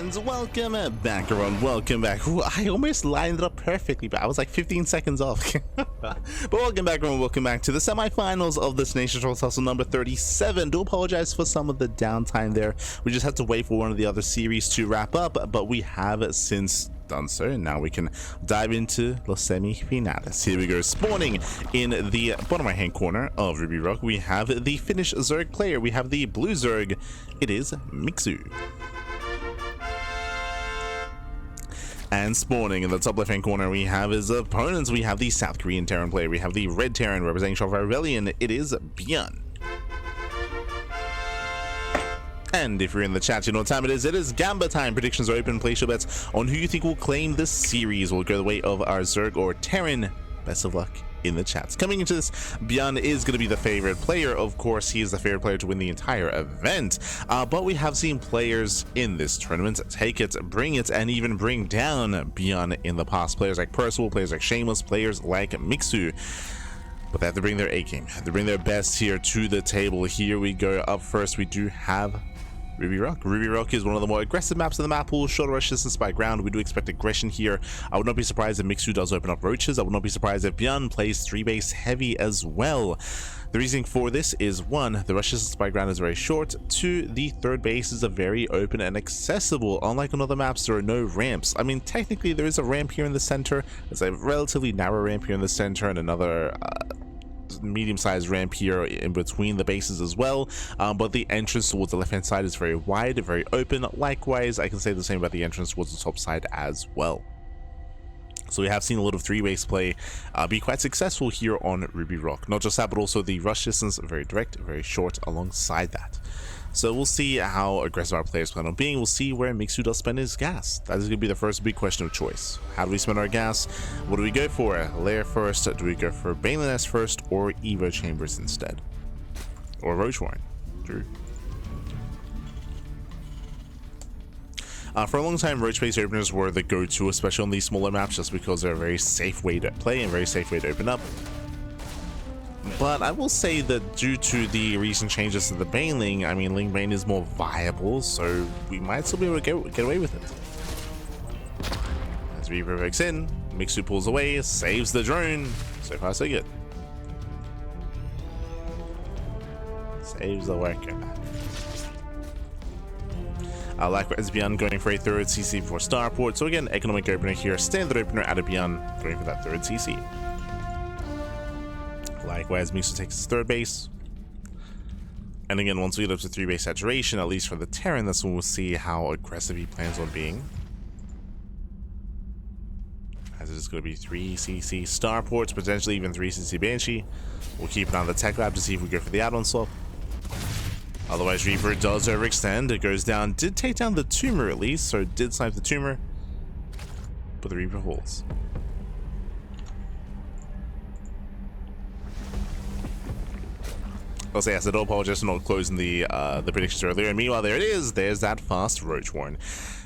fans, welcome back everyone, welcome back. Ooh, I almost lined it up perfectly, but I was like 15 seconds off. But welcome back everyone, welcome back to the semifinals of the Tenacious Turtle Tussle number 37. Do apologize for some of the downtime there. We just had to wait for one of the other series to wrap up, but we have since done so, and now we can dive into los semifinales. Here we go. Spawning in the bottom right hand corner of Ruby Rock, we have the Finnish Zerg player. We have the blue Zerg. It is Mixu. And spawning in the top left hand corner, we have his opponents. We have the South Korean Terran player. We have the red Terran representing Shofar Rebellion. It is ByuN. And if you're in the chat, you know what time it is. It is Gamba time. Predictions are open. Place your bets on who you think will claim this series. Will go the way of our Zerg or Terran. Best of luck in the chats. Coming into this, ByuN is going to be the favorite player. Of course, he is the favorite player to win the entire event. But we have seen players in this tournament take it, bring it, and even bring down ByuN in the past. Players like Percival, players like Shameless, players like Mixu. But they have to bring their A game. They have to bring their best here to the table. Here we go. Up first, we do have Ruby Rock. Ruby Rock is one of the more aggressive maps in the map pool. Shorter rush distance by ground. We do expect aggression here. I would not be surprised if Mixu does open up roaches. I would not be surprised if ByuN plays 3-base heavy as well. The reason for this is 1, the rush distance by ground is very short. 2, the third base is a very open and accessible. Unlike on other maps, there are no ramps. I mean, technically there is a ramp here in the center. There's a relatively narrow ramp here in the center and another medium-sized ramp here in between the bases as well, but the entrance towards the left-hand side is very wide, very open. Likewise, I can say the same about the entrance towards the top side as well. So we have seen a lot of 3-base play be quite successful here on Ruby Rock. Not just that, but also the rush distance, very direct, very short alongside that. So we'll see how aggressive our players plan on being. We'll see where Mixu does spend his gas. That is going to be the first big question of choice. How do we spend our gas? What do we go for? Lair first? Do we go for Baneliness first, or Evo Chambers instead? Or Roach Warren? True. For a long time, roach base openers were the go-to, especially on these smaller maps, just because they're a very safe way to play and very safe way to open up. But I will say that due to the recent changes to the Baneling, I mean, Ling Bane is more viable, so we might still be able to get away with it. As Reaper pokes in, Mixu pulls away, saves the drone. So far, so good. Saves the worker. Likewise, ByuN going for a third CC before Starport. So again, economic opener here, standard opener out of ByuN, going for that third CC. Likewise, Mixu takes his third base. And again, once we get up to 3-base saturation, at least for the Terran, that's when we'll see how aggressive he plans on being. As it is going to be 3 CC Starports, potentially even 3 CC Banshee. We'll keep an eye on the Tech Lab to see if we go for the add-on swap. Otherwise, Reaper does overextend. It goes down, did take down the Tumor at least, so did snipe the Tumor. But the Reaper holds. I'll say, yes, I do apologize for not closing the predictions earlier. And meanwhile, there it is. There's that fast Roach Warren.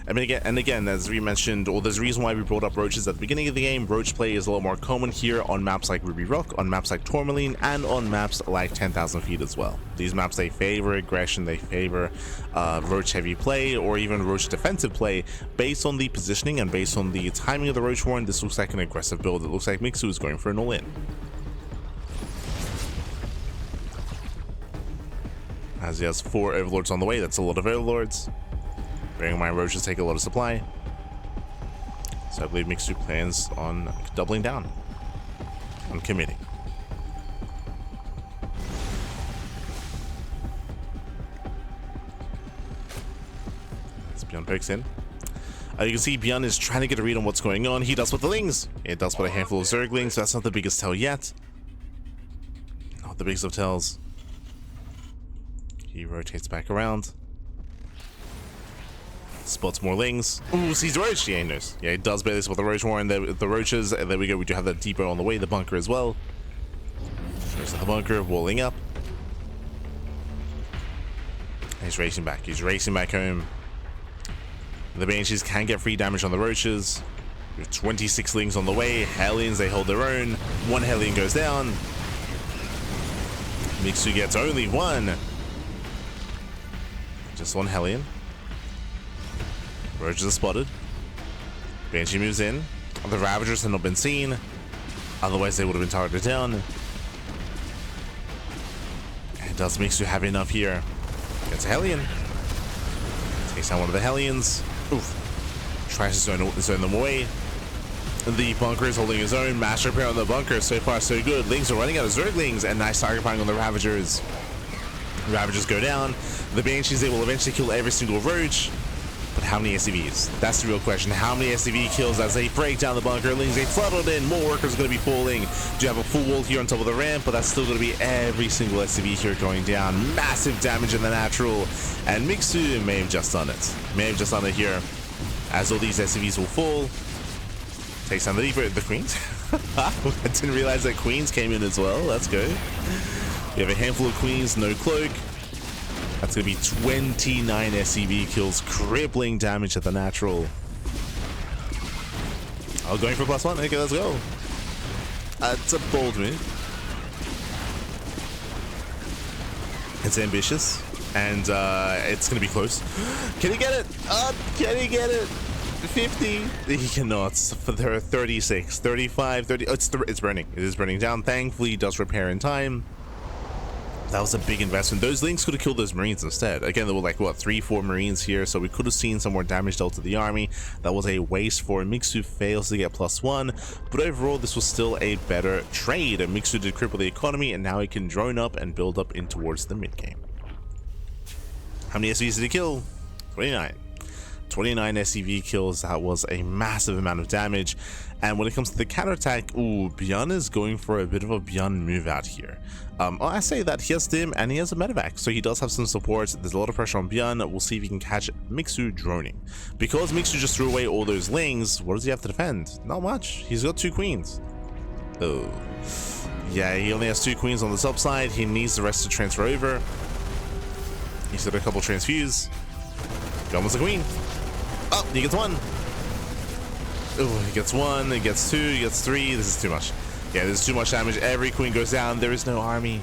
I mean, again, as we mentioned, or there's a reason why we brought up roaches at the beginning of the game. Roach play is a lot more common here on maps like Ruby Rock, on maps like Tourmaline, and on maps like 10,000 feet as well. These maps, they favor aggression, they favor roach heavy play, or even roach defensive play, based on the positioning and based on the timing of the Roach Warren. This looks like an aggressive build. It looks like Mixu is going for an all-in. As he has 4 Overlords on the way. That's a lot of Overlords. Bearing in mind, roaches take a lot of supply. So I believe Mixu plans on doubling down. On committing. As ByuN pokes in. You can see ByuN is trying to get a read on what's going on. He does with the Lings. It does with a handful of Zerglings. So that's not the biggest tell yet. Not the biggest of tells. He rotates back around. Spots more Lings. Ooh, sees the Roach. Yeah, he knows. Yeah, he does barely spot the Roach Warren. The Roaches. And there we go. We do have that depot on the way. The bunker as well. There's the bunker. Walling up. He's racing back. He's racing back home. The Banshees can get free damage on the Roaches. We have 26 Lings on the way. Hellions, they hold their own. 1 Hellion goes down. Mixu gets only 1. Just 1 Hellion. Roaches are spotted. Banshee moves in. The Ravagers have not been seen. Otherwise, they would have been targeted down. And does Mixu have enough here? Gets a Hellion. Takes down one of the Hellions. Oof. Tries to zone them away. The bunker is holding his own. Master repair on the bunker. So far, so good. Lings are running out of Zerglings. And nice target firing on the Ravagers. Ravagers go down. The Banshees, they will eventually kill every single Roach. But how many SCVs? That's the real question. How many SCV kills as they break down the bunker? Lings, they flooded in. More workers are going to be falling. Do you have a full wall here on top of the ramp? But that's still going to be every single SCV here going down. Massive damage in the natural. And Mixu may have just done it. May have just done it here. As all these SCVs will fall. Takes down the Queens. I didn't realize that Queens came in as well. Let's go. We have a handful of Queens, no cloak. That's going to be 29 SCV kills, crippling damage at the natural. Oh, going for +1. Okay, let's go. It's a bold move. It's ambitious. And it's going to be close. Can he get it? Can he get it? 50. He cannot. For the 36, 35, 30. Oh, it's burning. It is burning down. Thankfully, he does repair in time. That was a big investment. Those Lings could have killed those Marines instead. Again, there were like, what, 3-4 Marines here, so we could have seen some more damage dealt to the army. That was a waste for Mixu. Fails to get +1, but overall, this was still a better trade. And Mixu did cripple the economy, and now he can drone up and build up in towards the mid-game. How many SCVs did he kill? 29. 29 SCV kills. That was a massive amount of damage. And when it comes to the counterattack, ooh, ByuN is going for a bit of a ByuN move out here. I say that he has Dim and he has a medevac, so he does have some support. There's a lot of pressure on ByuN. We'll see if he can catch Mixu droning. Because Mixu just threw away all those Lings, what does he have to defend? Not much. He's got 2 Queens. Oh. Yeah, he only has 2 Queens on the top side. He needs the rest to transfer over. He's got a couple transfuse. He almost a Queen. Oh, he gets 1. Oh, he gets 1, he gets 2, he gets 3. This is too much. Yeah, there's too much damage. Every Queen goes down. There is no army.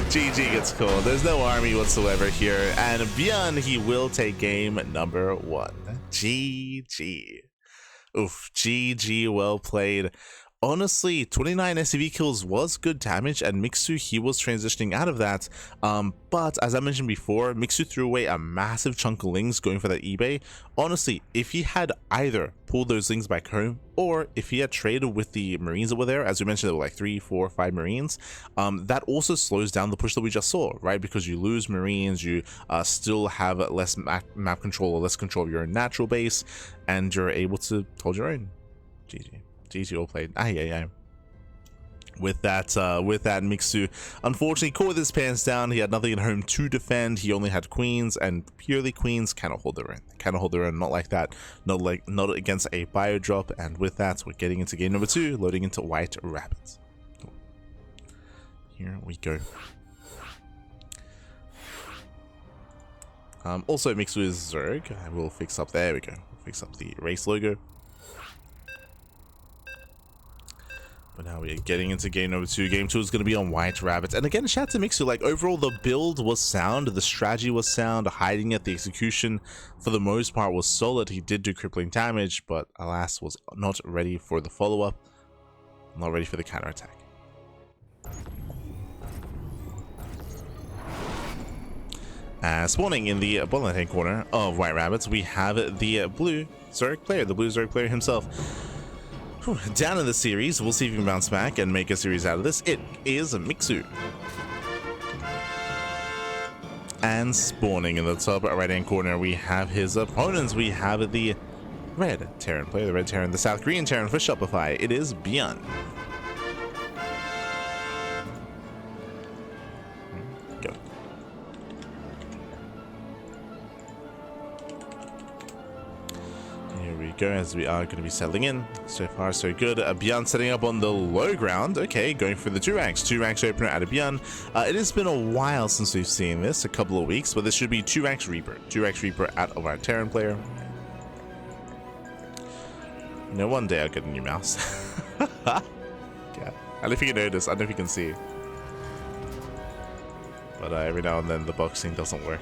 GG gets called. There's no army whatsoever here. And ByuN, he will take game number 1. GG. Oof, GG, well played. Honestly, 29 SCV kills was good damage, and Mixu, he was transitioning out of that. But as I mentioned before, Mixu threw away a massive chunk of Lings going for that eBay. Honestly, if he had either pulled those Lings back home, or if he had traded with the Marines that were there, as we mentioned, there were like 3, 4, 5 Marines, that also slows down the push that we just saw, right? Because you lose Marines, you still have less map control or less control of your natural base, and you're able to hold your own. GG. GG all played. Yeah. With that Mixu, unfortunately, caught with his pants down. He had nothing at home to defend. He only had Queens, and purely Queens cannot hold their own. Cannot hold their own. Not like that. Not against a bio drop. And with that, we're getting into game number 2, loading into White Rabbit. Here we go. Also, Mixu is Zerg. I will fix up. There we go. Fix up the race logo. But now we are getting into game number 2. Game 2 is going to be on White Rabbit. And again, shout out to Mixu. Like, overall, the build was sound. The strategy was sound. Hiding it, the execution, for the most part, was solid. He did do crippling damage, but alas, was not ready for the follow-up. Not ready for the counterattack. Spawning in the bottom hand corner of White Rabbits, we have the blue Zerg player himself. Down in the series, we'll see if he can bounce back and make a series out of this. It is Mixu. And spawning in the top right hand corner, we have his opponents. We have the red Terran player, the red Terran, the South Korean Terran for Shopify. It is ByuN. Go. Here we go, as we are going to be settling in. So far, so good. ByuN setting up on the low ground. Okay, going for the 2 ranks. 2 ranks opener out of ByuN. It has been a while since we've seen this, a couple of weeks, but this should be 2 ranks Reaper. 2 ranks Reaper out of our Terran player. You know, one day I'll get a new mouse. Yeah. I don't know if you can notice. I don't know if you can see. But every now and then the boxing doesn't work.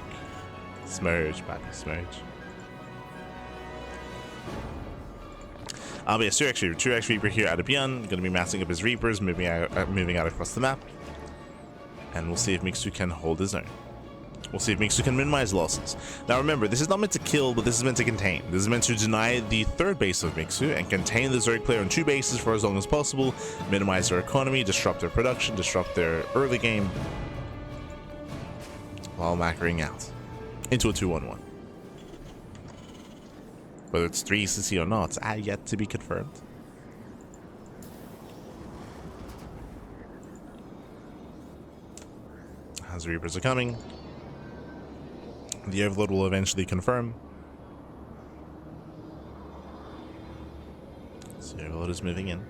Smurge, back to Smurge. But yes, 2x Reaper here out of ByuN. Going to be massing up his Reapers, moving out across the map. And we'll see if Mixu can hold his own. We'll see if Mixu can minimize losses. Now remember, this is not meant to kill, but this is meant to contain. This is meant to deny the third base of Mixu and contain the Zerg player on 2 bases for as long as possible, minimize their economy, disrupt their production, disrupt their early game, while macroing out into a 2-1-1. Whether it's 3 CC or not, yet to be confirmed. As Reapers are coming, the Overlord will eventually confirm. So the Overlord is moving in.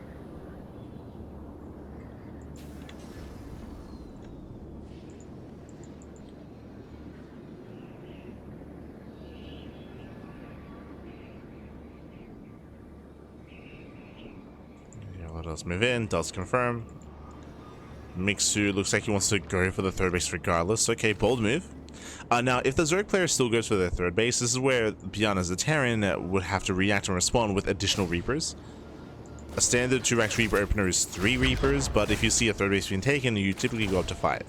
Does move in, does confirm. Mixu looks like he wants to go for the third base regardless. Okay, bold move. Now, if the Zerg player still goes for their third base, this is where ByuN as a Terran would have to react and respond with additional Reapers. A standard 2x Reaper opener is 3 Reapers, but if you see a third base being taken, you typically go up to 5.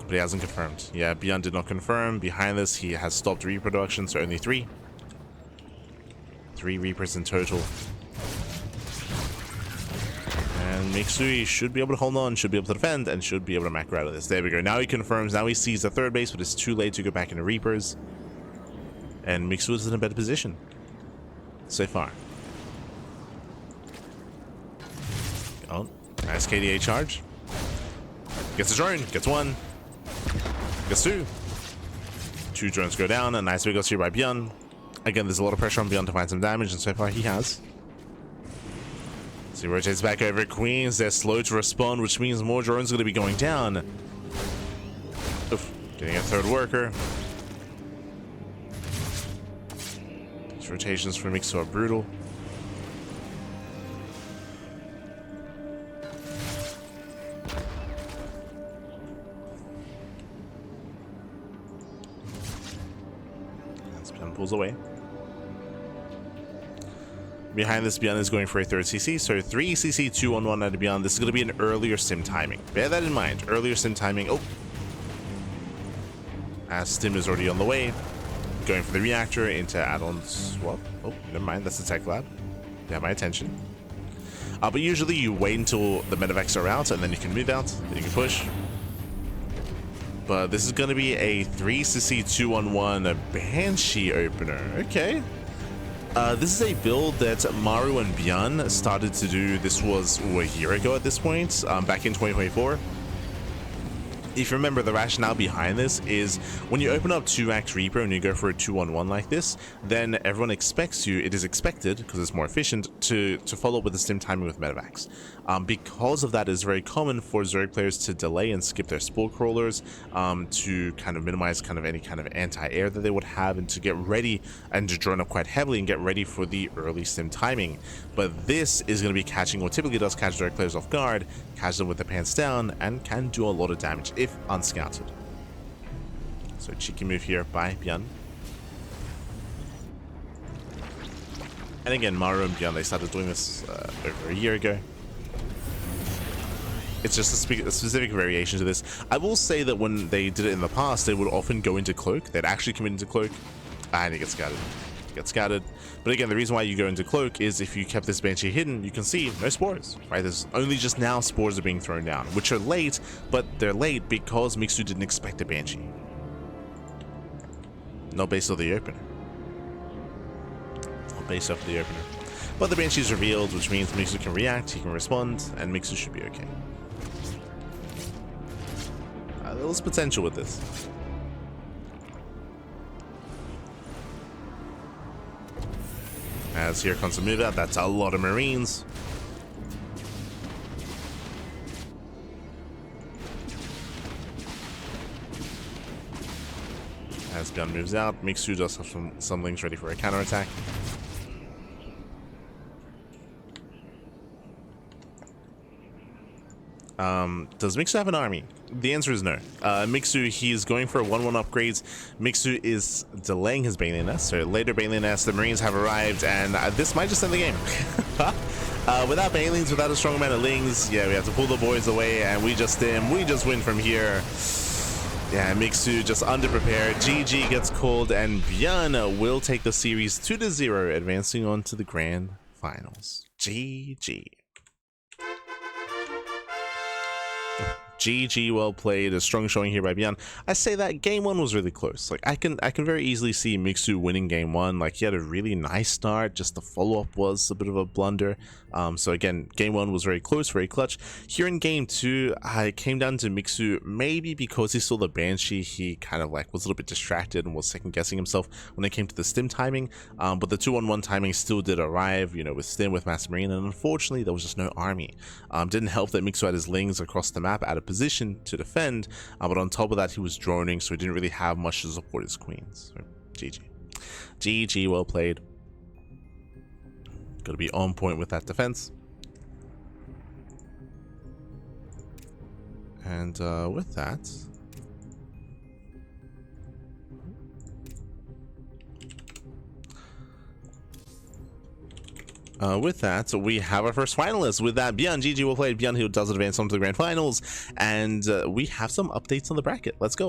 But he hasn't confirmed. Yeah, ByuN did not confirm. Behind this, he has stopped reproduction, so only 3. 3 Reapers in total. And Mixu should be able to hold on, should be able to defend, and should be able to macro out of this. There we go. Now he confirms. Now he sees the third base, but it's too late to go back into Reapers. And Mixu is in a better position so far. Oh, nice KDA charge. Gets a drone. Gets 1. Gets 2. 2 drones go down. A nice big goes here by ByuN. Again, there's a lot of pressure on ByuN to find some damage, and so far he has. So he rotates back over Queens. They're slow to respond, which means more drones are going to be going down. Oof, getting a third worker. These rotations for Mixu are brutal. As ByuN pulls away. Behind this, ByuN is going for a third CC, so 3 CC, 2-1-1 out of ByuN. This is going to be an earlier stim timing. Bear that in mind. Earlier stim timing. Oh. As stim is already on the way. Going for the reactor into add-on swap. Oh, never mind. That's the tech lab. You have my attention. But usually you wait until the medevacs are out, and then you can move out. Then you can push. But this is going to be a 3 CC, 2-1-1 Banshee opener. Okay. This is a build that Maru and ByuN started to do. This was a year ago at this point, back in 2024. If you remember, the rationale behind this is when you open up 2x Reaper and you go for a 2-1-1 like this, then everyone expects you, it is expected, because it's more efficient, to follow up with the stim timing with medevacs. Because of that, it's very common for Zerg players to delay and skip their spore crawlers, to kind of minimize any kind of anti-air that they would have, and to get ready and to drone up quite heavily and get ready for the early stim timing. But this is going to be catching, or typically does catch Zerg players off guard, catch them with the pants down, and can do a lot of damage if unscouted. So cheeky move here by ByuN. And again, Maru and ByuN, they started doing this over a year ago. It's just a specific variation to this. I will say that when they did it in the past, they would often go into Cloak. They'd actually commit into Cloak, and it gets scattered. Get scattered. But again, the reason why you go into Cloak is if you kept this Banshee hidden, you can see no spores, right? There's only just now spores are being thrown down, which are late, but they're late because Mixu didn't expect a Banshee. Not based on the opener. Not based off the opener. But the Banshee's revealed, which means Mixu can react, he can respond, and Mixu should be okay. There's potential with this. As here comes a move out, that's a lot of Marines. As ByuN moves out, Mixu does have some links ready for a counterattack. Does Mixu have an army? The answer is no. Mixu, he's going for 1-1 upgrades. Mixu is delaying his Baneling Nest, so later Baneling Nest, the Marines have arrived, and this might just end the game. Without Banelings, without a strong amount of Lings, yeah, we have to pull the boys away, and we just win from here. Yeah, Mixu just underprepared. GG gets called, and ByuN will take the series 2-0, advancing on to the grand finals. GG. GG, well played. A strong showing here by ByuN. I say that game 1 was really close. Like I can very easily see Mixu winning game 1. Like he had a really nice start, just the follow-up was a bit of a blunder. So again, game 1 was very close, very clutch. Here in game 2, I came down to Mixu, maybe because he saw the Banshee, he kind of like was a little bit distracted and was second guessing himself when it came to the stim timing. But the 2-on-1 timing still did arrive, you know, with stim, with Master Marine, and unfortunately there was just no army. Didn't help that Mixu had his Lings across the map out of position to defend, but on top of that he was droning, so he didn't really have much to support his queens. So GG. GG, well played. Gotta be on point with that defense. And with that, we have our first finalist. With that, ByuN, GG, well played. ByuN, who does advance on to the grand finals, and we have some updates on the bracket. Let's go.